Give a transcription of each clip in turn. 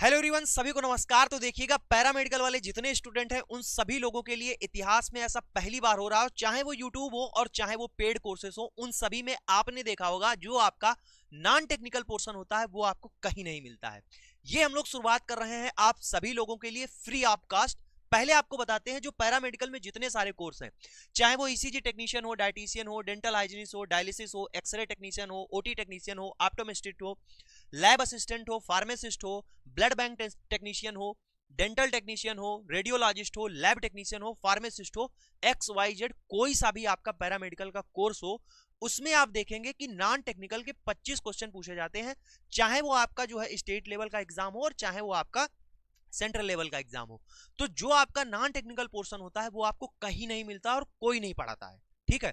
Hello everyone, सभी को नमस्कार। तो देखिएगा, पैरामेडिकल वाले जितने स्टूडेंट हैं उन सभी लोगों के लिए इतिहास में ऐसा पहली बार हो रहा हो, चाहे वो यूट्यूब हो और चाहे वो पेड कोर्सेस हो, उन सभी में आपने देखा होगा जो आपका नॉन टेक्निकल पोर्शन होता है वो आपको कहीं नहीं मिलता है। ये हम लोग शुरुआत कर रहे हैं आप सभी लोगों के लिए फ्री ऑफ कास्ट। पहले आपको बताते हैं जो पैरामेडिकल में जितने सारे कोर्स हैं, चाहे वो ईसीजी टेक्नीशियन हो, डायटीशियन हो, डेंटल हाइजीनिस्ट हो, डायलिसिस हो, एक्सरे टेक्नीशियन हो, ओटी टेक्नीशियन हो, ऑप्टोमेस्टिस्ट हो, लैब असिस्टेंट हो, फार्मासिस्ट हो, ब्लड बैंक टेक्नीशियन हो, डेंटल टेक्नीशियन हो, रेडियोलॉजिस्ट हो, लैब टेक्नीशियन हो, फार्मासिस्ट हो, XYZ कोई सा भी आपका पैरामेडिकल का कोर्स हो, उसमें आप देखेंगे कि नॉन टेक्निकल के 25 क्वेश्चन पूछे जाते हैं। चाहे वो आपका जो है स्टेट लेवल का एग्जाम हो और चाहे वो आपका सेंट्रल लेवल का एग्जाम हो। तो जो आपका नॉन टेक्निकल पोर्शन होता है वो आपको कहीं नहीं मिलता और कोई नहीं पढ़ाता है। ठीक है,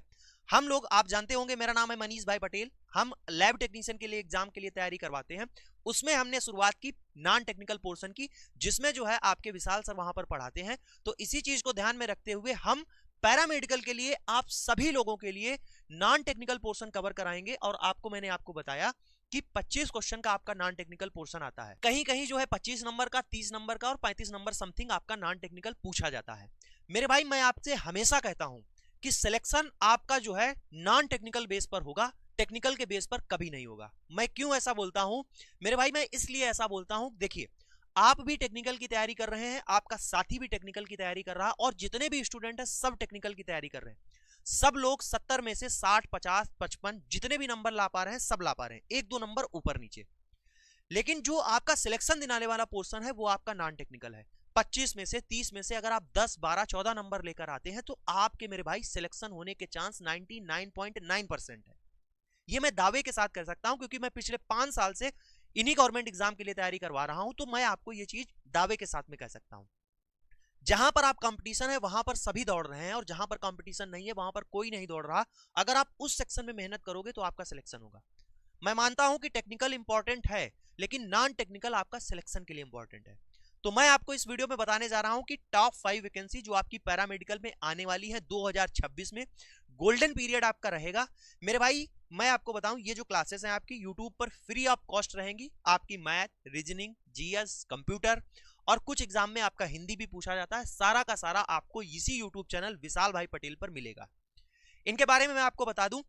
हम लोग, आप जानते होंगे, मेरा नाम है मनीष भाई पटेल। हम लैब टेक्नीशियन के लिए एग्जाम के लिए तैयारी करवाते हैं। उसमें हमने शुरुआत की नॉन टेक्निकल पोर्शन की, जिसमें जो है आपके विशाल सर वहां पर पढ़ाते हैं। तो इसी चीज को ध्यान में रखते हुए हम पैरामेडिकल के लिए आप सभी लोगों के लिए नॉन टेक्निकल पोर्शन कवर कराएंगे। और मैंने आपको बताया कि 25 क्वेश्चन का आपका नॉन टेक्निकल पोर्शन आता है। कहीं कहीं जो है 25 नंबर का, 30 नंबर का और 35 नंबर समथिंग आपका नॉन टेक्निकल पूछा जाता है। मेरे भाई, मैं आपसे हमेशा कहता हूं कि सिलेक्शन आपका जो है नॉन टेक्निकल बेस पर होगा, टेक्निकल के बेस पर कभी नहीं होगा। मैं क्यों ऐसा बोलता हूं मेरे भाई? मैं इसलिए ऐसा बोलता हूं, देखिए, आप भी टेक्निकल की तैयारी कर रहे हैं, आपका साथी भी टेक्निकल की तैयारी कर रहा है और जितने भी स्टूडेंट हैं सब टेक्निकल की तैयारी कर रहे हैं। सब लोग 70 में से 60, 50, 55 जितने भी नंबर ला पा रहे हैं सब ला पा रहे हैं, एक दो नंबर ऊपर नीचे। लेकिन जो आपका सिलेक्शन दिलाने वाला पोर्शन है वो आपका नॉन टेक्निकल है। 25 में से 30 में से अगर आप 10, 12, 14 नंबर लेकर आते हैं तो आपके मेरे भाई सिलेक्शन होने के चांस 99.9% है। ये मैं दावे के साथ कर सकता हूं क्योंकि मैं पिछले 5 साल से इन्हीं गवर्नमेंट एग्जाम के लिए तैयारी करवा रहा हूं। तो मैं आपको ये चीज दावे के साथ में कह सकता हूं। जहां पर आप कंपटीशन है वहां पर सभी दौड़ रहे हैं और जहां पर कंपटीशन नहीं है वहां पर कोई नहीं दौड़ रहा। अगर आप उस सेक्शन में मेहनत करोगे तो आपका सिलेक्शन होगा। मैं मानता हूं कि टेक्निकल इंपॉर्टेंट है, लेकिन नॉन टेक्निकल आपका सिलेक्शन के लिए इंपॉर्टेंट है। तो मैं आपको इस वीडियो में बताने जा रहा हूं कि टॉप 5 वैकेंसी जो आपकी पैरामेडिकल में आने वाली है 2026 में। गोल्डन पीरियड आपका रहेगा मेरे भाई। मैं आपको बताऊं, ये जो क्लासेस हैं आपकी यूट्यूब पर फ्री ऑफ कॉस्ट रहेंगी। आपकी मैथ, रीजनिंग, जीएस, कंप्यूटर और कुछ एग्जाम में आपका हिंदी भी पूछा जाता है, सारा का सारा आपको इसी यूट्यूब चैनल विशाल भाई पटेल पर मिलेगा। इनके बारे में मैं आपको बता दूं,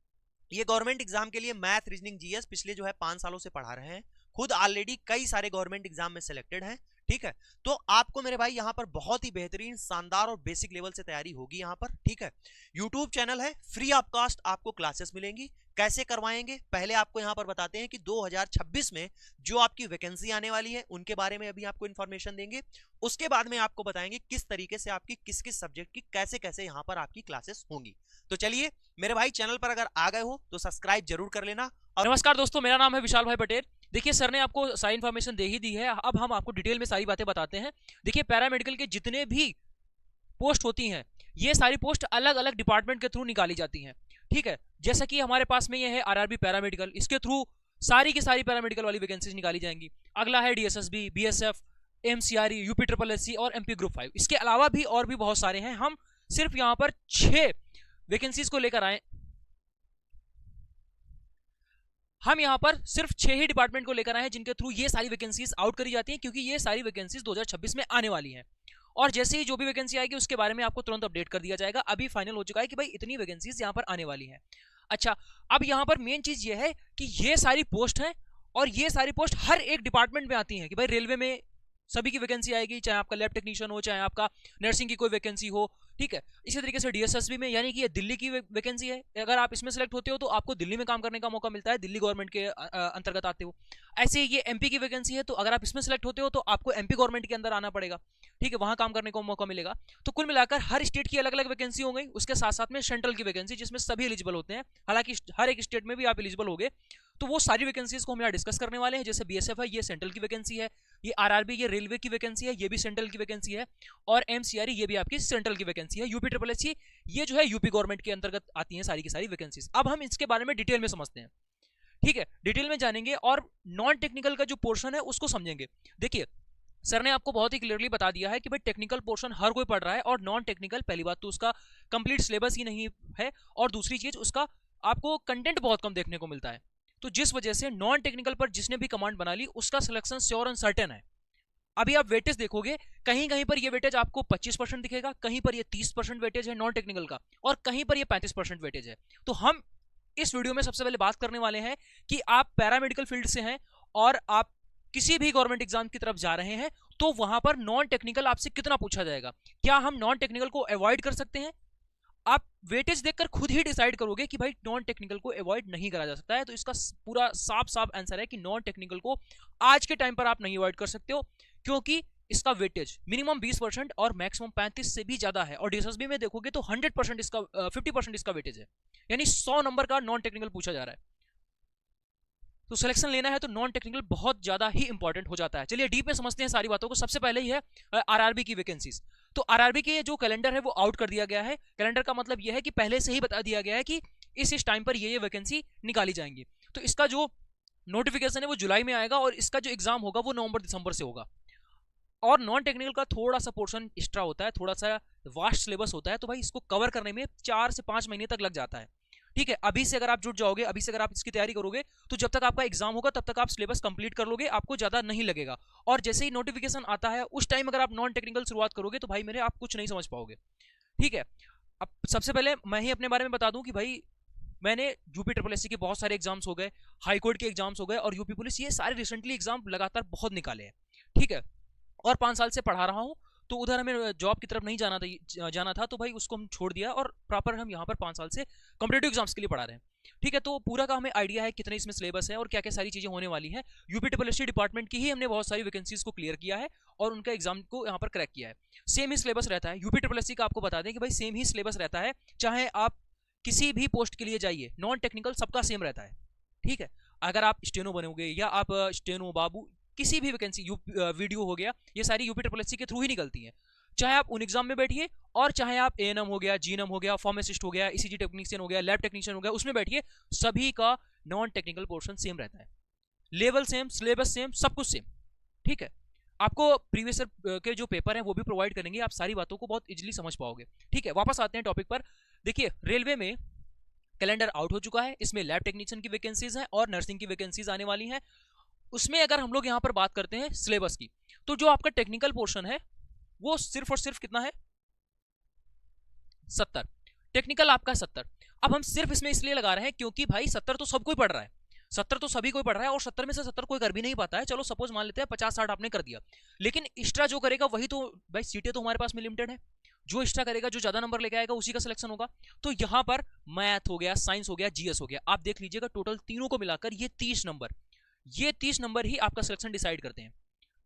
ये गवर्नमेंट एग्जाम के लिए मैथ, रीजनिंग, जीएस पिछले जो है 5 सालों से पढ़ा रहे हैं। खुद ऑलरेडी कई सारे गवर्नमेंट एग्जाम में सिलेक्टेड हैं। ठीक है, तो आपको मेरे भाई यहाँ पर बहुत ही बेहतरीन, शानदार और बेसिक लेवल से तैयारी होगी यहाँ पर। ठीक है, यूट्यूब चैनल है, फ्री ऑफ कॉस्ट आपको क्लासेस मिलेंगी। कैसे करवाएंगे पहले आपको यहाँ पर बताते हैं कि 2026 में जो आपकी वैकेंसी आने वाली है उनके बारे में अभी आपको इन्फॉर्मेशन देंगे। उसके बाद में आपको बताएंगे किस तरीके से आपकी किस किस सब्जेक्ट की कैसे कैसे यहाँ पर आपकी क्लासेस होंगी। तो चलिए मेरे भाई, चैनल पर अगर आ गए हो तो सब्सक्राइब जरूर कर लेना। और नमस्कार दोस्तों, मेरा नाम है विशाल भाई पटेल। देखिए, सर ने आपको सारी इन्फॉर्मेशन दे ही दी है। अब हम आपको डिटेल में सारी बातें बताते हैं। देखिए, पैरामेडिकल के जितने भी पोस्ट होती हैं, ये सारी पोस्ट अलग अलग डिपार्टमेंट के थ्रू निकाली जाती हैं। ठीक है, जैसा कि हमारे पास में ये है आरआरबी पैरामेडिकल, इसके थ्रू सारी की सारी पैरामेडिकल वाली वैकेंसीज निकाली जाएंगी। अगला है DSSB, BSF, MCRE, UP triple SC और एमपी ग्रुप 5। इसके अलावा भी और भी बहुत सारे हैं। हम सिर्फ यहाँ पर 6 वैकेंसीज को लेकर आए। हम यहाँ पर सिर्फ 6 ही डिपार्टमेंट को लेकर आए हैं जिनके थ्रू ये सारी वैकेंसीज आउट करी जाती हैं, क्योंकि ये सारी वैकेंसीज 2026 में आने वाली हैं। और जैसे ही जो भी वैकेंसी आएगी उसके बारे में आपको तुरंत अपडेट कर दिया जाएगा। अभी फाइनल हो चुका है कि भाई इतनी वैकेंसीज यहाँ पर आने वाली हैं। अच्छा, अब यहाँ पर मेन चीज ये है कि ये सारी पोस्ट हैं और ये सारी पोस्ट हर एक डिपार्टमेंट में आती हैं। कि भाई रेलवे में सभी की वैकेंसी आएगी, चाहे आपका लैब टेक्नीशियन हो, चाहे आपका नर्सिंग की कोई वैकेंसी हो। ठीक है, इसी तरीके से डीएसएसबी में, यानी कि ये दिल्ली की वैकेंसी है। अगर आप इसमें सेलेक्ट होते हो तो आपको दिल्ली में काम करने का मौका मिलता है, दिल्ली गवर्नमेंट के अंतर्गत आते हो। ऐसे ये एमपी की वैकेंसी है, तो अगर आप इसमें सेलेक्ट होते हो तो आपको एमपी गवर्नमेंट के अंदर आना पड़ेगा। ठीक है, वहां काम करने का मौका मिलेगा। तो कुल मिलाकर हर स्टेट की अलग अलग वैकेंसी हो गई। उसके साथ साथ में सेंट्रल की वैकेंसी, जिसमें सभी एलिजिबल होते हैं। हालांकि हर एक स्टेट में भी आप एलिजिबल हो गए। तो वो सारी वैकेंसीज को हम यहाँ डिस्कस करने वाले हैं। जैसे बीएसएफ है, ये सेंट्रल की वैकेंसी है। ये आरआरबी, ये रेलवे की वैकेंसी है, ये भी सेंट्रल की वैकेंसी है। और एमसीआरई, ये भी आपकी सेंट्रल की वैकेंसी है। यूपी ट्रिपल एससी, ये जो है यूपी गवर्नमेंट के अंतर्गत आती है सारी की सारी वैकेंसीज। अब हम इसके बारे में डिटेल में समझते हैं। ठीक है, डिटेल में जानेंगे और नॉन टेक्निकल का जो पोर्शन है उसको समझेंगे। देखिए, सर ने आपको बहुत ही क्लियरली बता दिया है कि भाई टेक्निकल पोर्शन हर कोई पढ़ रहा है और नॉन टेक्निकल, पहली बात तो उसका कंप्लीट सिलेबस ही नहीं है, और दूसरी चीज उसका आपको कंटेंट बहुत कम देखने को मिलता है। तो जिस वजह से नॉन टेक्निकल पर जिसने भी कमांड बना ली उसका सिलेक्शन श्योर एंड सर्टेन है। अभी आप वेटेज देखोगे, कहीं कहीं पर ये वेटेज आपको 25% दिखेगा, कहीं पर ये 30% वेटेज है नॉन टेक्निकल का, और कहीं पर ये 35% वेटेज है। तो हम इस वीडियो में सबसे पहले बात करने वाले हैं कि आप पैरामेडिकल फील्ड से हैं और आप किसी भी गवर्नमेंट एग्जाम की तरफ जा रहे हैं, तो वहां पर नॉन टेक्निकल आपसे कितना पूछा जाएगा, क्या हम नॉन टेक्निकल को अवॉइड कर सकते हैं। आप वेटेज देखकर खुद ही डिसाइड करोगे कि भाई नॉन टेक्निकल को अवॉइड नहीं करा जा सकता है। तो इसका पूरा साफ साफ आंसर है कि नॉन टेक्निकल को आज के टाइम पर आप नहीं अवॉइड कर सकते हो, क्योंकि इसका वेटेज मिनिमम 20% और मैक्सिमम 35 से भी ज्यादा है। और डीएसएसबी में देखोगे तो 100% इसका 50% इसका वेटेज है, यानी 100 नंबर का नॉन टेक्निकल पूछा जा रहा है। तो सिलेक्शन लेना है तो नॉन टेक्निकल बहुत ज्यादा ही इंपॉर्टेंट हो जाता है। चलिए डीप में समझते हैं सारी बातों को। सबसे पहले ही है आरआरबी की वैकेंसीज। तो आरआरबी के जो कैलेंडर है वो आउट कर दिया गया है। कैलेंडर का मतलब यह है कि पहले से ही बता दिया गया है कि इस टाइम पर ये वैकेंसी निकाली जाएंगी। तो इसका जो नोटिफिकेशन है वो जुलाई में आएगा और इसका जो एग्जाम होगा वो नवंबर दिसंबर से होगा। और नॉन टेक्निकल का थोड़ा सा पोर्शन एक्स्ट्रा होता है, थोड़ा सा वास्ट सिलेबस होता है, तो भाई इसको कवर करने में 4 से 5 महीने तक लग जाता है। ठीक है, अभी से अगर आप जुट जाओगे, अभी से अगर आप इसकी तैयारी करोगे, तो जब तक आपका एग्जाम होगा तब तक आप सिलेबस कंप्लीट कर लोगे, आपको ज्यादा नहीं लगेगा। और जैसे ही नोटिफिकेशन आता है उस टाइम अगर आप नॉन टेक्निकल शुरुआत करोगे तो भाई मेरे आप कुछ नहीं समझ पाओगे। ठीक है, अब सबसे पहले मैं ही अपने बारे में बता दूं कि भाई मैंने यूपी ट्रिपल एससी के बहुत सारे एग्जाम्स हो गए, हाईकोर्ट के एग्जाम्स हो गए और यूपी पुलिस, ये सारे रिसेंटली एग्जाम लगातार बहुत निकाले हैं। ठीक है, और 5 साल से पढ़ा रहा हूँ, तो उधर हमें जॉब की तरफ नहीं जाना था तो भाई उसको हम छोड़ दिया और प्रॉपर हम यहाँ पर 5 साल से कॉम्पिटिटिव एग्जाम्स के लिए पढ़ा रहे हैं। ठीक है, तो पूरा का हमें आइडिया है कितने इसमें सिलेबस है और क्या क्या सारी चीजें होने वाली है। यूपी ट्रिपल एससी डिपार्टमेंट की ही हमने बहुत सारी वैकेंसीज को क्लियर किया है और उनका एग्जाम को यहाँ पर क्रैक किया है। सेम ही सिलेबस रहता है यूपी ट्रिपल एससी का। आपको बता दें कि भाई सेम ही सिलेबस रहता है, चाहे आप किसी भी पोस्ट के लिए जाइए, नॉन टेक्निकल सबका सेम रहता है। ठीक है, अगर आप स्टेनो बनोगे या आप स्टेनो बाबू किसी भी वैकेंसी, वीडियो हो गया, ये सारी यूपी ट्रिपल एससी के थ्रू ही निकलती है। चाहे आप उन एग्जाम में बैठिए और चाहे आप एएनएम हो गया, जीएनएम हो गया, फार्मासिस्ट हो गया, ईसीजी टेक्नीशियन हो गया, लैब टेक्नीशियन हो गया, उसमें बैठिए, सभी का नॉन टेक्निकल पोर्शन सेम रहता है। लेवल सेम, सिलेबस सेम, सब कुछ सेम। ठीक है, आपको प्रीवियस के जो पेपर हैं वो भी प्रोवाइड करेंगे, आप सारी बातों को बहुत इजीली समझ पाओगे। ठीक है, वापस आते हैं टॉपिक पर। देखिए, रेलवे में कैलेंडर आउट हो चुका है, इसमें लैब टेक्नीशियन की वैकेंसीज हैं और नर्सिंग की वैकेंसीज आने वाली हैं। उसमें अगर हम लोग यहाँ पर बात करते हैं सिलेबस की, तो जो आपका टेक्निकल पोर्शन है वो सिर्फ और सिर्फ कितना है, 70। टेक्निकल आपका 70। अब हम सिर्फ इसमें इसलिए लगा रहे हैं क्योंकि भाई 70 तो सब कोई पढ़ रहा है, 70 तो सभी कोई पढ़ रहा है और 70 में से 70 कोई कर भी नहीं पाता है। चलो सपोज मान लेते हैं 50-60 आपने कर दिया, लेकिन एक्स्ट्रा जो करेगा वही तो भाई, सीटें तो हमारे पास में लिमिटेड है, जो एक्स्ट्रा करेगा, जो ज्यादा नंबर लेके आएगा उसी का सिलेक्शन होगा। तो यहाँ पर मैथ हो गया, साइंस हो गया, जीएस हो गया, आप देख लीजिएगा टोटल तीनों को मिलाकर ये 30 नंबर ही आपका सिलेक्शन डिसाइड करते हैं।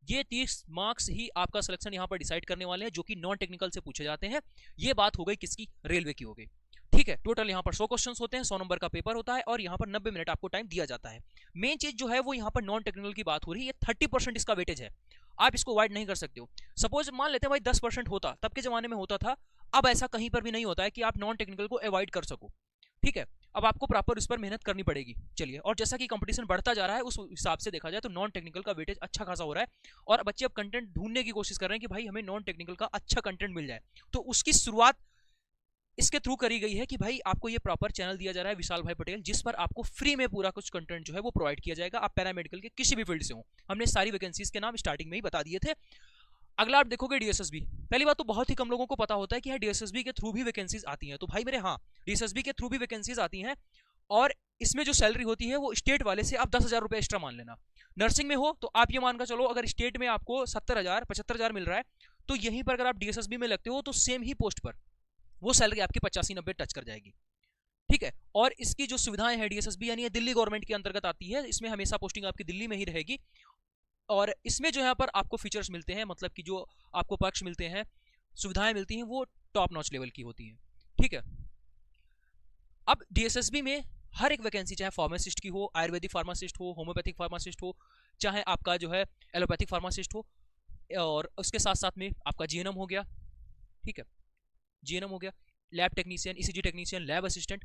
ये 30 मार्क्स ही आपका सिलेक्शन यहाँ पर डिसाइड करने वाले हैं, जो कि नॉन टेक्निकल से पूछे जाते हैं। ये बात हो गई किसकी, रेलवे की हो गई। ठीक है, टोटल यहाँ पर 100 क्वेश्चंस होते हैं, 100 नंबर का पेपर होता है और यहाँ पर 90 मिनट आपको टाइम दिया जाता है। मेन चीज जो है वो यहाँ पर नॉन टेक्निकल की बात हो रही है, 30% इसका वेटेज है, आप इसको अवॉइड नहीं कर सकते हो। सपोज मान लेते हैं भाई 10% होता, तब के जमाने में होता था, अब ऐसा कहीं पर भी नहीं होता है कि आप नॉन टेक्निकल को अवॉइड कर सको। ठीक है, अब आपको प्रॉपर उस पर मेहनत करनी पड़ेगी। चलिए, और जैसा कि कंपटीशन बढ़ता जा रहा है उस हिसाब से देखा जाए तो नॉन टेक्निकल का वेटेज अच्छा खासा हो रहा है और बच्चे अब कंटेंट ढूंढने की कोशिश कर रहे हैं कि भाई हमें नॉन टेक्निकल का अच्छा कंटेंट मिल जाए। तो उसकी शुरुआत इसके थ्रू करी गई है कि भाई आपको ये प्रॉपर चैनल दिया जा रहा है विशाल भाई पटेल, जिस पर आपको फ्री में पूरा कुछ कंटेंट जो है वो प्रोवाइड किया जाएगा। आप पैरामेडिकल के किसी भी फील्ड से हो, हमने सारी वैकेंसीज के नाम स्टार्टिंग में ही बता दिए थे। अगला आप देखोगे डीएसएसबी। पहली बात तो बहुत ही कम लोगों को पता होता है कि हाँ डीएसएसबी के थ्रू भी वैकेंसीज आती हैं। तो भाई मेरे, हाँ डीएसएसबी के थ्रू भी वैकेंसीज आती हैं और इसमें जो सैलरी होती है वो स्टेट वाले से आप 10,000 रुपये एक्स्ट्रा मान लेना। नर्सिंग में हो तो आप ये मानकर चलो, अगर स्टेट में आपको 70,000 75,000 मिल रहा है, तो यहीं पर अगर आप डीएसएसबी में लगते हो तो सेम ही पोस्ट पर वो सैलरी आपकी 85-90 टच कर जाएगी। ठीक है, और इसकी जो सुविधाएं हैं डीएसएसबी यानी दिल्ली गवर्नमेंट के अंतर्गत आती है, इसमें हमेशा पोस्टिंग आपकी दिल्ली में ही रहेगी और इसमें जो यहाँ पर आपको फीचर्स मिलते हैं, मतलब कि जो आपको पक्ष मिलते हैं, सुविधाएं मिलती हैं, वो टॉप नॉच लेवल की होती हैं। ठीक है, अब डीएसएसबी में हर एक वैकेंसी, चाहे फार्मासिस्ट की हो, आयुर्वेदिक फार्मासिस्ट हो, होम्योपैथिक फार्मासिस्ट हो, चाहे आपका जो है एलोपैथिक फार्मासिस्ट हो, और उसके साथ साथ में आपका जीएनएम हो गया। ठीक है, जीएनएम हो गया, lab technician, ECG technician, lab assistant,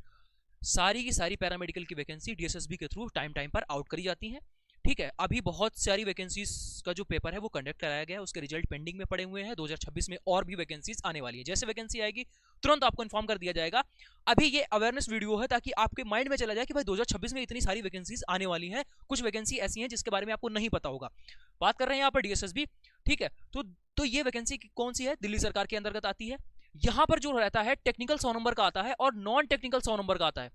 सारी की सारी पैरामेडिकल की वैकेंसी डीएसएसबी के थ्रू टाइम टाइम पर आउट करी जाती हैं। ठीक है, अभी बहुत सारी वैकेंसीज का जो पेपर है वो कंडक्ट कराया गया है, उसके रिजल्ट पेंडिंग में पड़े हुए हैं। 2026 में और भी वैकेंसीज आने वाली है, जैसे वैकेंसी आएगी तुरंत आपको इन्फॉर्म कर दिया जाएगा। अभी ये अवेयरनेस वीडियो है ताकि आपके माइंड में चला जाए कि भाई 2026 में इतनी सारी वैकेंसीज आने वाली हैं। कुछ वैकेंसी ऐसी हैं जिसके बारे में आपको नहीं पता होगा। बात कर रहे हैं यहाँ पर डीएसएसबी, ठीक है। तो ये वैकेंसी कौन सी है, दिल्ली सरकार के अंतर्गत आती है। यहाँ पर जो रहता है टेक्निकल 100 नंबर का आता है और नॉन टेक्निकल 100 नंबर का आता है।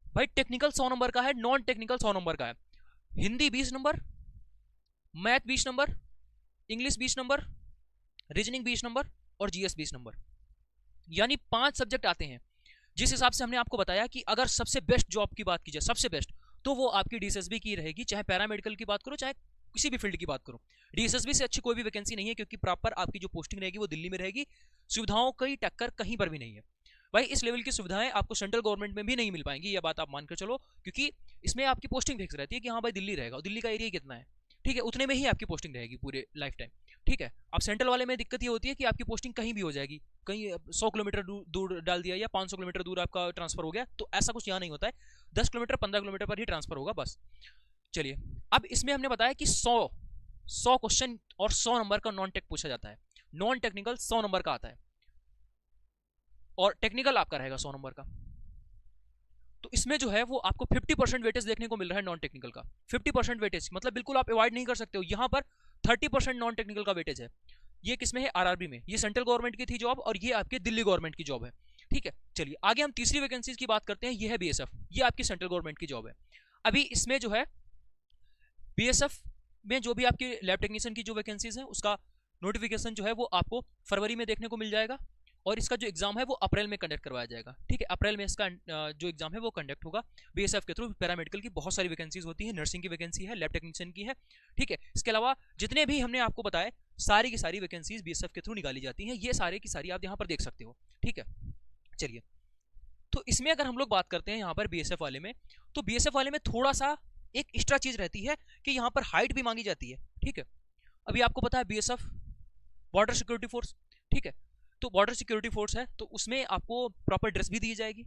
भाई टेक्निकल 100 नंबर का है, नॉन टेक्निकल 100 नंबर का है। Hindi 20 number, math 20 number, English 20 number, reasoning 20 number और जीएस 20 नंबर, यानी 5 सब्जेक्ट आते हैं। जिस हिसाब से हमने आपको बताया कि अगर सबसे बेस्ट जॉब की बात की जाए, सबसे बेस्ट, तो वो आपकी डीएसएसबी की रहेगी। चाहे पैरामेडिकल की बात करो, चाहे किसी भी फील्ड की बात करो, डीएसएसबी से अच्छी कोई भी वैकेंसी नहीं है, क्योंकि प्रॉपर आपकी जो पोस्टिंग रहेगी वो दिल्ली में रहेगी। सुविधाओं की टक्कर कहीं पर भी नहीं है भाई। इस लेवल की सुविधाएं आपको सेंट्रल गवर्नमेंट में भी नहीं मिल पाएंगी, ये बात आप मानकर चलो, क्योंकि इसमें आपकी पोस्टिंग फिक्स रहती है कि हाँ भाई दिल्ली रहेगा, और दिल्ली का एरिया कितना है, ठीक है, उतने में ही आपकी पोस्टिंग रहेगी पूरे लाइफ टाइम, ठीक है। अब सेंट्रल वाले में दिक्कत ये होती है कि आपकी पोस्टिंग कहीं भी हो जाएगी, कहीं 100 किलोमीटर दूर डाल दिया या 500 किलोमीटर दूर आपका ट्रांसफर हो गया, तो ऐसा कुछ यहाँ नहीं होता है। 10 किलोमीटर 15 किलोमीटर पर ही ट्रांसफर होगा बस। चलिए, अब इसमें हमने बताया कि 100 क्वेश्चन और 100 नंबर का नॉन टेक पूछा जाता है। नॉन टेक्निकल 100 नंबर का आता है और टेक्निकल आपका रहेगा 100 नंबर का। तो इसमें जो है वो आपको 50% वेटेज देखने को मिल रहा है नॉन टेक्निकल का। 50% वेटेज मतलब बिल्कुल आप अवॉइड नहीं कर सकते हो। यहाँ पर 30% नॉन टेक्निकल का वेटेज है। ये किसमें है, आरआरबी में। ये सेंट्रल गवर्नमेंट की थी जॉब और ये आपके दिल्ली गवर्नमेंट की जॉब है, ठीक है। चलिए आगे हम तीसरी वैकेंसीज की बात करते हैं। ये है बीएसएफ, ये आपकी सेंट्रल गवर्नमेंट की जॉब है। अभी इसमें जो है बीएसएफ में जो भी आपकी लैब टेक्नीशियन की जो वैकेंसीज है उसका नोटिफिकेशन जो है वो आपको फरवरी में देखने को मिल जाएगा, और इसका जो एग्जाम है वो अप्रैल में कंडक्ट करवाया जाएगा, ठीक है। अप्रैल में इसका जो एग्जाम है वो कंडक्ट होगा बीएसएफ के थ्रू। पैरामेडिकल की बहुत सारी वैकेंसीज होती है, नर्सिंग की वैकेंसी है, लैब टेक्नीशियन की है, ठीक है। इसके अलावा जितने भी हमने आपको बताए सारी की सारी वैकेंसीज बीएसएफ के थ्रू निकाली जाती हैं। ये सारे की सारी आप यहाँ पर देख सकते हो, ठीक है। चलिए, तो इसमें अगर हम लोग बात करते हैं यहाँ पर बीएसएफ वाले में, तो बीएसएफ वाले में थोड़ा सा एक एक्स्ट्रा चीज रहती है कि यहाँ पर हाइट भी मांगी जाती है, ठीक है। अभी आपको पता है बीएसएफ बॉर्डर सिक्योरिटी फोर्स, ठीक है। तो बॉर्डर सिक्योरिटी फोर्स है, तो उसमें आपको प्रॉपर ड्रेस भी दी जाएगी।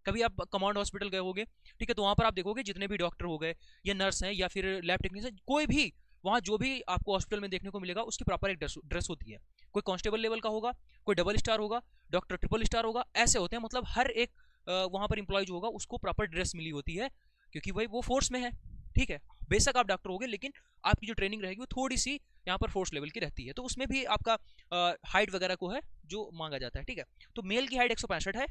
कभी आप कमांड हॉस्पिटल गए होगे, ठीक है, तो वहां पर आप देखोगे जितने भी डॉक्टर हो गए या नर्स हैं या फिर लैब टेक्नीशियन, कोई भी वहाँ जो भी आपको हॉस्पिटल में देखने को मिलेगा उसकी प्रॉपर एक ड्रेस होती है। कोई कांस्टेबल लेवल का होगा, कोई डबल स्टार होगा, डॉक्टर ट्रिपल स्टार होगा, ऐसे होते हैं। मतलब हर एक वहाँ पर इंप्लॉय जो होगा उसको प्रॉपर ड्रेस मिली होती है, क्योंकि भाई वो फोर्स में है, ठीक है। बेशक आप डॉक्टर होगे लेकिन आपकी जो ट्रेनिंग रहेगी वो थोड़ी सी यहाँ पर फोर्स लेवल की रहती है, तो उसमें भी आपका हाइट वगैरह को है जो मांगा जाता है, ठीक है। तो मेल की हाइट 165 है,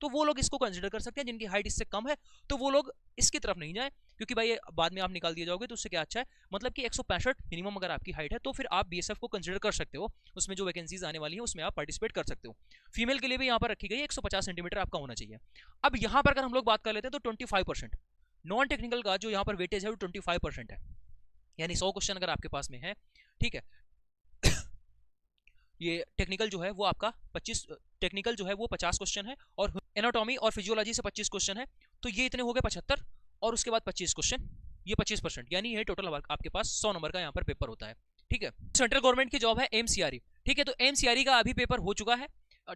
तो वो लोग इसको कंसिडर कर सकते हैं। जिनकी हाइट इससे कम है तो वो लोग इसकी तरफ नहीं जाए, क्योंकि भाई बाद में आप निकाल दिए जाओगे तो उससे क्या अच्छा है। मतलब कि 165 मिनिमम अगर आपकी हाइट है तो फिर आप बीएसएफ को कंसिडर कर सकते हो। उसमें जो वैकेंसीज आने वाली है उसमें आप पार्टिसिपेट कर सकते हो। फीमेल के लिए भी यहाँ पर रखी गई 150 सेंटीमीटर आपका होना चाहिए। अब यहाँ पर अगर हम लोग बात कर लेते हैं तो 25% नॉन टेक्निकल का जो यहाँ पर वेटेज है वो 25% है, यानी 100 क्वेश्चन अगर आपके पास में है, ठीक है। ये टेक्निकल जो है वो आपका 25 जो है वो 50 क्वेश्चन है, और एनाटॉमी और फिजियोलॉजी से 25 क्वेश्चन है, तो ये इतने हो गए 75, और उसके बाद 25 क्वेश्चन, ये 25%, यानी ये टोटल आपके पास 100 नंबर का यहाँ पर पेपर होता है, ठीक है। सेंट्रल गवर्नमेंट की जॉब है एमसीआरई, ठीक है। तो एमसीआरई का अभी पेपर हो चुका है,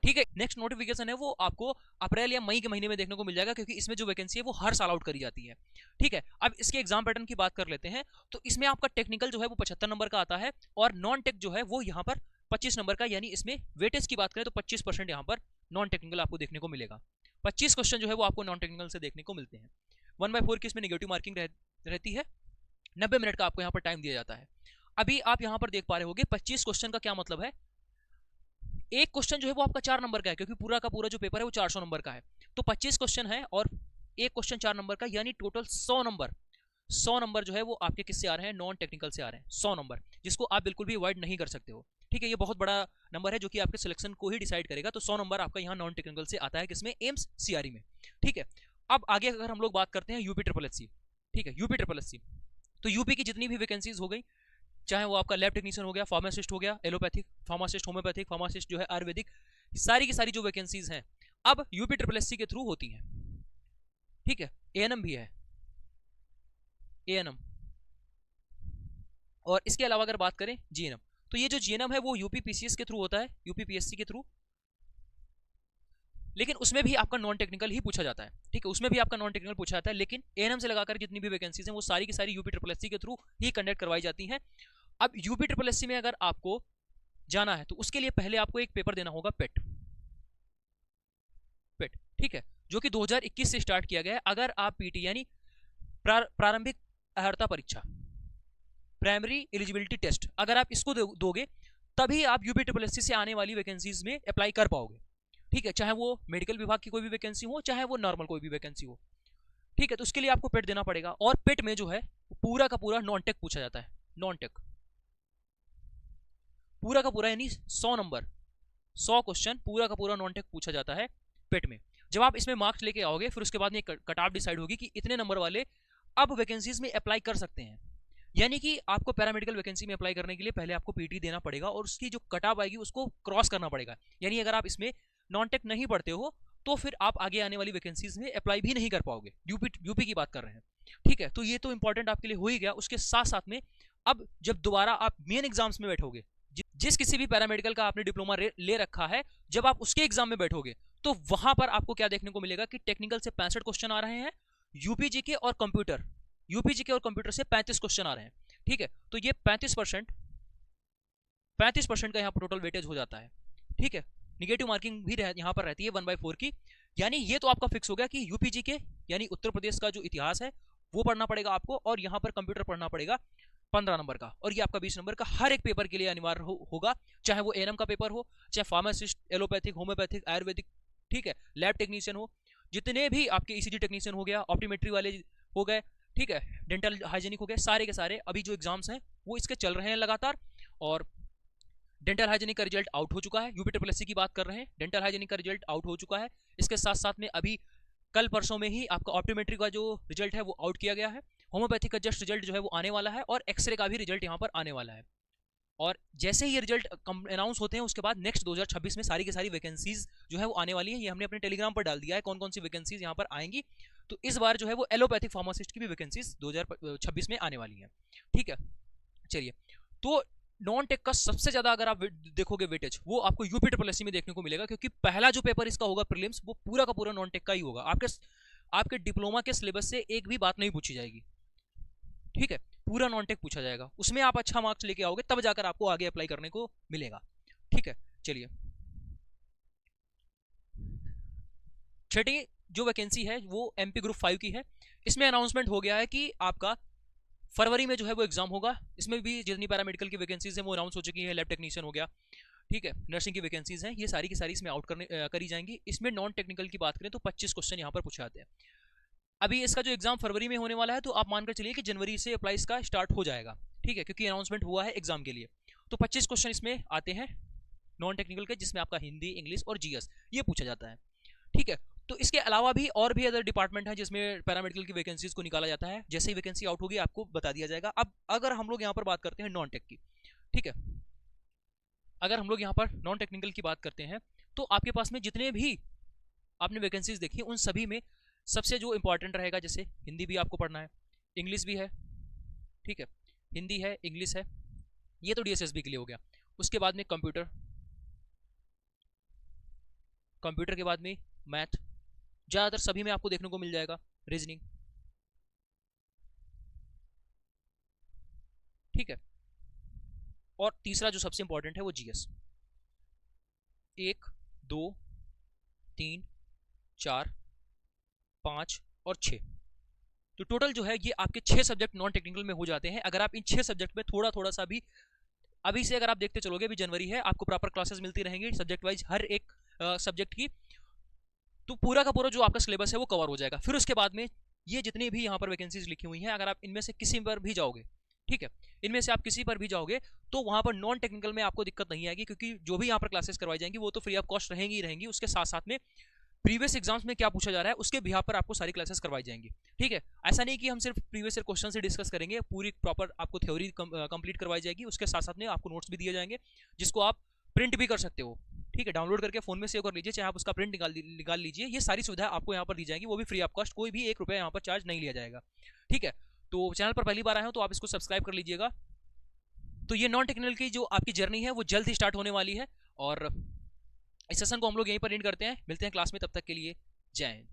ठीक है। नेक्स्ट नोटिफिकेशन है वो आपको अप्रैल या मई के महीने में देखने को मिल जाएगा, क्योंकि इसमें जो वैकेंसी है वो हर साल आउट करी जाती है, ठीक है। अब इसके एग्जाम पैटर्न की बात कर लेते हैं, तो इसमें आपका टेक्निकल जो है वो 75 नंबर का आता है, और नॉन टेक जो है वो यहाँ पर 25 नंबर का, यानी इसमें वेटेज की बात करें तो 25% यहाँ पर नॉन टेक्निकल आपको देखने को मिलेगा। 25 क्वेश्चन जो है वो आपको नॉन टेक्निकल से देखने को मिलते हैं। 1/4 की इसमें नेगेटिव मार्किंग रहती है। 90 मिनट का आपको यहाँ पर टाइम दिया जाता है। अभी आप यहाँ पर देख पा रहे होगे 25 क्वेश्चन का क्या मतलब है। एक क्वेश्चन जो है वो आपका 4 नंबर का है, क्योंकि पूरा का पूरा जो पेपर है वो 400 नंबर का है। तो 25 क्वेश्चन है और एक क्वेश्चन 4 नंबर का, यानी टोटल 100 नंबर। 100 नंबर जो है वो आपके किससे आ रहे हैं, नॉन टेक्निकल से आ रहे हैं। 100 नंबर जिसको आप बिल्कुल भी अवॉइड नहीं कर सकते हो, ठीक है। ये बहुत बड़ा नंबर है जो कि आपके सिलेक्शन को ही डिसाइड करेगा। तो 100 नंबर आपका यहाँ नॉन टेक्निकल से आता है, किसमें, एम्स सीआरई में, ठीक है। अब आगे अगर हम लोग बात करते हैं यूपी ट्रिपल एससी, ठीक है, यूपी ट्रिपल एससी, तो यूपी की जितनी भी वैकेंसीज हो गई, चाहे वो आपका लैब टेक्नीशियन हो गया, फार्मासिस्ट हो गया, एलोपैथिक फार्मासिस्ट, होम्योपैथिक फार्मासिस्ट जो है आयुर्वेदिक, सारी की सारी जो वैकेंसीज हैं अब यूपी ट्रिपल एससी के थ्रू होती हैं, ठीक है। एएनएम भी है, एएनएम, और इसके अलावा अगर बात करें जीएनएम, तो ये जो जीएनएम है वो यूपी पीसीएस के थ्रू होता है, यूपी पीएससी के थ्रू। लेकिन उसमें भी आपका नॉन टेक्निकल ही पूछा जाता है, ठीक है, उसमें भी आपका नॉन टेक्निकल पूछा जाता है, लेकिन एएनएम से लगाकर जितनी भी वैकेंसीज हैं वो सारी की सारी यूपी ट्रिपल एससी के थ्रू ही कंडक्ट करवाई जाती हैं। अब यूपी ट्रिपल एससी में अगर आपको जाना है तो उसके लिए पहले आपको एक पेपर देना होगा पेट, ठीक है, जो कि 2021 से स्टार्ट किया गया है। अगर आप पीटी यानी प्रारंभिक अर्हता परीक्षा, प्राइमरी एलिजिबिलिटी टेस्ट, अगर आप इसको दोगे तभी आप यूपी ट्रिपल एससी से आने वाली वैकेंसीज में अप्लाई कर पाओगे, ठीक है, चाहे वो मेडिकल विभाग की कोई भी वैकेंसी हो, चाहे वो नॉर्मल कोई भी वैकेंसी हो, ठीक है। तो उसके लिए आपको पेट देना पड़ेगा, और पेट में जो है पूरा का पूरा नॉन टेक पूछा जाता है, नॉन टेक पूरा का पूरा, यानी 100 नंबर 100 क्वेश्चन पूरा का पूरा नॉन टेक पूछा जाता है पेट में। जब आप इसमें मार्क्स लेके आओगे फिर उसके बाद में कट ऑफ डिसाइड होगी कि इतने नंबर वाले अब वैकेंसीज में अप्लाई कर सकते हैं, यानी कि आपको पैरामेडिकल वैकेंसी में अप्लाई करने के लिए पहले आपको पीटी देना पड़ेगा और उसकी जो कट ऑफ आएगी उसको क्रॉस करना पड़ेगा। यानी अगर आप इसमें नॉन टेक नहीं पढ़ते हो तो फिर आप आगे आने वाली वैकेंसीज में अप्लाई भी नहीं कर पाओगे, यूपी की बात कर रहे हैं, ठीक है। तो ये तो इंपॉर्टेंट आपके लिए हो ही गया। उसके साथ साथ में अब जब दोबारा आप मेन एग्जाम्स में बैठोगे, जिस किसी भी पैरामेडिकल का आपने डिप्लोमा ले रखा है, जब आप उसके एग्जाम में बैठोगे तो वहां पर आपको क्या देखने को मिलेगा कि टेक्निकल से 65 क्वेश्चन आ रहे हैं, यूपीजी के और कंप्यूटर से 35 क्वेश्चन आ रहे हैं, ठीक है। तो ये 35% का यहाँ पर टोटल वेटेज हो जाता है, ठीक है। निगेटिव मार्किंग भी यहाँ पर रहती है 1/4 की, यानी ये तो आपका फिक्स हो गया कि यूपीजी के यानी उत्तर प्रदेश का जो इतिहास है वो पढ़ना पड़ेगा आपको, और यहाँ पर कंप्यूटर पढ़ना पड़ेगा 15 नंबर का, और ये आपका 20 नंबर का हर एक पेपर के लिए अनिवार्य होगा, चाहे वो एएनएम का पेपर हो, चाहे फार्मासिस्ट, एलोपैथिक, होम्योपैथिक, आयुर्वेदिक, ठीक है, लैब टेक्नीशियन हो, जितने भी आपके ईसीजी टेक्नीशियन हो गया, ऑप्टीमेट्री वाले हो गए, ठीक है, डेंटल हाइजीनिक हो गए, सारे के सारे अभी जो एग्जाम्स हैं वो इसके चल रहे हैं लगातार। और डेंटल हाइजीनिक का रिजल्ट आउट हो चुका है, यूपी ट्रिपल एससी की बात कर रहे हैं, डेंटल हाइजीनिक का रिजल्ट आउट हो चुका है। इसके साथ साथ में अभी कल परसों में ही आपका ऑप्टोमेट्री का जो रिजल्ट है वो आउट किया गया है, होम्योपैथिक का जस्ट रिजल्ट जो है वो आने वाला है, और एक्सरे का भी रिजल्ट यहाँ पर आने वाला है। और जैसे ही ये रिजल्ट अनाउंस होते हैं उसके बाद नेक्स्ट 2026 में सारी की सारी वैकेंसीज जो है वो आने वाली है। ये हमने अपने टेलीग्राम पर डाल दिया है कौन कौन सी वैकेंसीज यहाँ पर आएंगी। तो इस बार जो है वो एलोपैथिक फार्मासिस्ट की भी वैकेंसीज 2026 में आने वाली है, ठीक है। चलिए, तो नॉन टेक का सबसे ज्यादा अगर आप देखोगे वेटेज वो आपको यूपी ट्रिपल एससी में देखने को मिलेगा, क्योंकि पहला जो पेपर इसका होगा प्रीलिम्स वो पूरा का पूरा नॉन टेक का ही होगा। आपके डिप्लोमा के सिलेबस से एक भी बात नहीं पूछी जाएगी, ठीक है, पूरा नॉन टेक पूछा जाएगा, उसमें आप अच्छा मार्क्स लेके आओगे तब जाकर आपको आगे अप्लाई करने को मिलेगा, ठीक है। चलिए, छठी जो वैकेंसी है वो एमपी ग्रुप 5 की है। इसमें अनाउंसमेंट हो गया है कि आपका फरवरी में जो है वो एग्जाम होगा। इसमें भी जितनी पैरामेडिकल की वैकेंसीज हैं वो अनाउंस हो चुकी है, लैब टेक्नीशियन हो गया, ठीक है, नर्सिंग की वैकेंसीज हैं, ये सारी की सारी इसमें आउट करी जाएंगी। इसमें नॉन टेक्निकल की बात करें तो 25 क्वेश्चन यहाँ पर पूछे जाते हैं। अभी इसका जो एग्जाम फरवरी में होने वाला है तो आप मानकर चलिए कि जनवरी से अप्लाई इसका स्टार्ट हो जाएगा, ठीक है, क्योंकि अनाउंसमेंट हुआ है एग्जाम के लिए। तो 25 क्वेश्चन इसमें आते हैं नॉन टेक्निकल के, जिसमें आपका हिंदी, इंग्लिश और जीएस ये पूछा जाता है, ठीक है। तो इसके अलावा भी और भी अदर डिपार्टमेंट है जिसमें पैरामेडिकल की वैकेंसीज को निकाला जाता है। जैसे ही वैकेंसी आउट होगी आपको बता दिया जाएगा। अब अगर हम लोग यहाँ पर बात करते हैं नॉन टेक की, ठीक है, अगर हम लोग यहाँ पर नॉन टेक्निकल की बात करते हैं तो आपके पास में जितने भी आपने वैकेंसीज देखी उन सभी में सबसे जो इंपॉर्टेंट रहेगा, जैसे हिंदी भी आपको पढ़ना है, इंग्लिश भी है, ठीक है, हिंदी है, इंग्लिश है, ये तो डीएसएसबी के लिए हो गया। उसके बाद में कंप्यूटर के बाद में मैथ, ज्यादातर सभी में आपको देखने को मिल जाएगा, रीजनिंग, ठीक है। और तीसरा जो सबसे इंपॉर्टेंट है वो जीएस, 1 2 3 4 5 और 6, तो टोटल जो है ये आपके 6 सब्जेक्ट नॉन टेक्निकल में हो जाते हैं। अगर आप इन 6 सब्जेक्ट में थोड़ा थोड़ा सा भी अभी से अगर आप देखते चलोगे, अभी जनवरी है, आपको प्रॉपर क्लासेस मिलती रहेंगी सब्जेक्ट वाइज हर एक सब्जेक्ट की, तो पूरा का पूरा जो आपका सिलेबस है वो कवर हो जाएगा। फिर उसके बाद में ये जितनी भी यहाँ पर वैकेंसीज लिखी हुई हैं, अगर आप इनमें से किसी पर भी जाओगे, ठीक है, इनमें से आप किसी पर भी जाओगे तो वहां पर नॉन टेक्निकल में आपको दिक्कत नहीं आएगी, क्योंकि जो भी यहाँ पर क्लासेस करवाई जाएंगी वो तो फ्री ऑफ कॉस्ट रहेंगी ही रहेंगी। उसके साथ साथ में प्रीवियस एग्जाम्स में क्या पूछा जा रहा है उसके बिहाफ पर आपको सारी क्लासेस करवाई जाएंगी, ठीक है। ऐसा नहीं कि हम सिर्फ प्रीवियस ईयर क्वेश्चन से डिस्कस करेंगे, पूरी प्रॉपर आपको थ्योरी कंप्लीट करवाई जाएगी। उसके साथ साथ में आपको नोट्स भी दिए जाएंगे जिसको आप प्रिंट भी कर सकते हो, ठीक है, डाउनलोड करके फोन में सेव कर लीजिए, चाहे आप उसका प्रिंट निकाल लीजिए। ये सारी सुविधा आपको यहाँ पर दी जाएगी, वो भी फ्री ऑफ कॉस्ट, कोई भी 1 रुपया यहाँ पर चार्ज नहीं लिया जाएगा, ठीक है। तो चैनल पर पहली बार आए हो तो आप इसको सब्सक्राइब कर लीजिएगा। तो ये नॉन टेक्निकल की जो आपकी जर्नी है वो जल्द ही स्टार्ट होने वाली है, और इस सेशन को हम लोग यहीं पर एंड करते हैं, मिलते हैं क्लास में, तब तक के लिए जय हिंद।